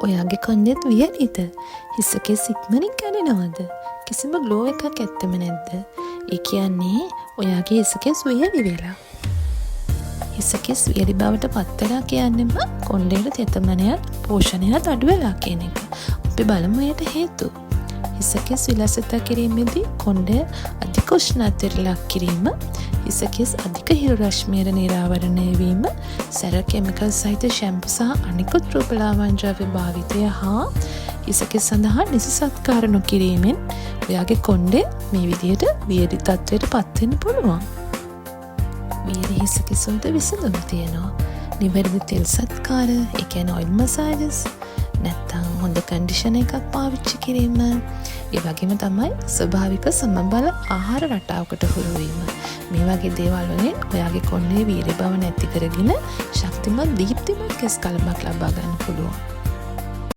ඔයාගේ කොණ්ඩෙත් වියලිද? හිසකෙස් ඉක්මනින් කැඩෙනවද? කිසිම ග්ලෝ එකක් ඇත්තෙම නැද්ද? ඒ කියන්නේ ඔයාගේ හිසකෙස් වියලි වෙලා. හිසකෙස් වියලි බවට පත් වෙලා කියන්නෙම කොණ්ඩේට තෙතමනයත් පෝෂණයත් අඩු වෙලා කියන එක. අපි බලමු එයට හේතු. හිසකෙස් විලසිත කිරීමේදී කොණ්ඩය අධික උෂ්ණත්වයට ලක් කිරීම, හිසකෙස් අධික හිරු රශ්මියට නිරාවරණය වීම, සැර කෙමිකල් සහිත ෂැම්පු සහ අනිකුත් රූපලාවන්‍ය ද්‍රව්‍ය භාවිතය හා හිසකෙස් සඳහා නිසි සත්කාර නොකිරීමෙන් ඔයාගේ කොණ්ඩේ මේ විදිහට වියලි තත්ත්වයට පත් වෙන්න පුළුවන්. වියලි හිසකෙස් වලට විසඳුම් තියෙනවා. නිවැරදි තෙල් සත්කාර, ඒ කියන්නේ ඔයිල් මසාජස්, නැත්තම් හොඳ කන්ඩිෂනර් එකක් පාවිච්චි කිරීම, ඒ වගේම තමයි ස්වභාවික සමබල ආහාර රටාවකට හුරු වීම. මේ වගේ දේවල් වලින් ඔයාගේ කොණ්ඩේ වියලි බව නැති කරගෙන ශක්තිමත් දීප්තිමත් කෙස් කලබක් ලබා ගන්න පුළුවන්.